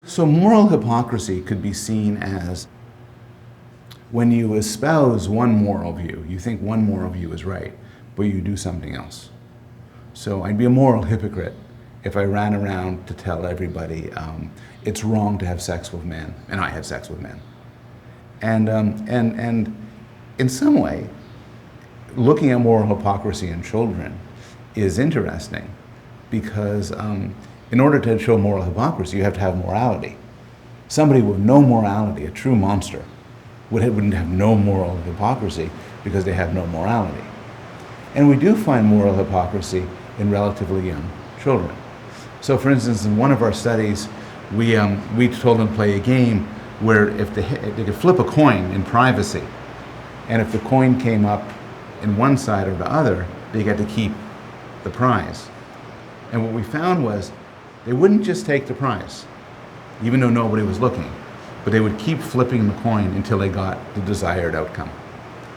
So moral hypocrisy could be seen as when you espouse one moral view, you think one moral view is right, but you do something else. So I'd be a moral hypocrite if I ran around to tell everybody it's wrong to have sex with men, and I have sex with men. And in some way, looking at moral hypocrisy in children is interesting because in order to show moral hypocrisy, you have to have morality. Somebody with no morality, a true monster, wouldn't have no moral hypocrisy because they have no morality. And we do find moral hypocrisy in relatively young children. So for instance, in one of our studies, we told them to play a game where if they could flip a coin in privacy, and if the coin came up in one side or the other, they got to keep the prize. And what we found was they wouldn't just take the prize, even though nobody was looking, but they would keep flipping the coin until they got the desired outcome.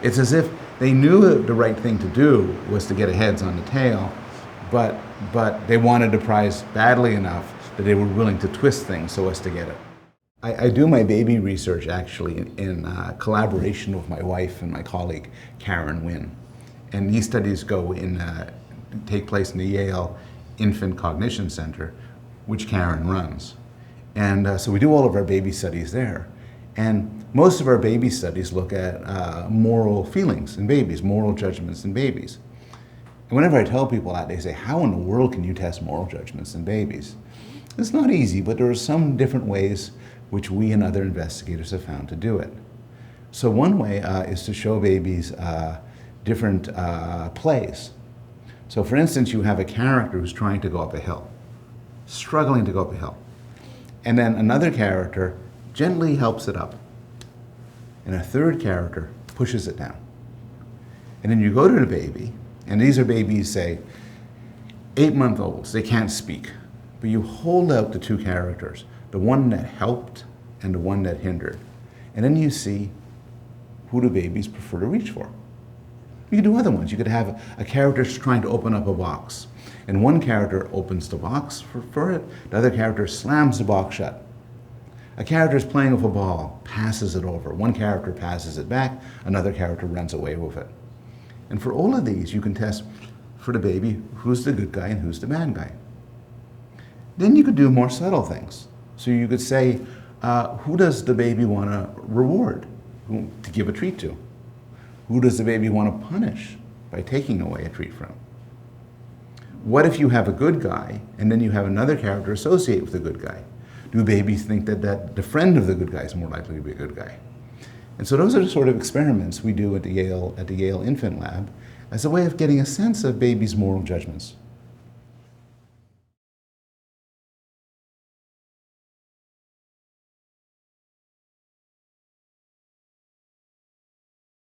It's as if they knew the right thing to do was to get a heads on the tail, but they wanted the prize badly enough that they were willing to twist things so as to get it. I do my baby research actually in collaboration with my wife and my colleague Karen Wynn. And these studies take place in the Yale Infant Cognition Center, which Karen runs. And so we do all of our baby studies there. And most of our baby studies look at moral feelings in babies, moral judgments in babies. And whenever I tell people that, they say, how in the world can you test moral judgments in babies? It's not easy, but there are some different ways which we and other investigators have found to do it. So one way is to show babies different plays. So for instance, you have a character who's trying to go up a hill, struggling to go up a hill. And then another character gently helps it up. And a third character pushes it down. And then you go to the baby, and these are babies, say, 8-month-olds, they can't speak. But you hold out the two characters, the one that helped and the one that hindered. And then you see who the babies prefer to reach for. You could do other ones. You could have a character trying to open up a box. And one character opens the box for it. The other character slams the box shut. A character is playing with a ball, passes it over. One character passes it back. Another character runs away with it. And for all of these, you can test for the baby who's the good guy and who's the bad guy. Then you could do more subtle things. So you could say, who does the baby want to reward, to give a treat to? Who does the baby want to punish by taking away a treat from? What if you have a good guy and then you have another character associate with the good guy? Do babies think that the friend of the good guy is more likely to be a good guy? And so those are the sort of experiments we do at the Yale Infant Lab as a way of getting a sense of babies' moral judgments.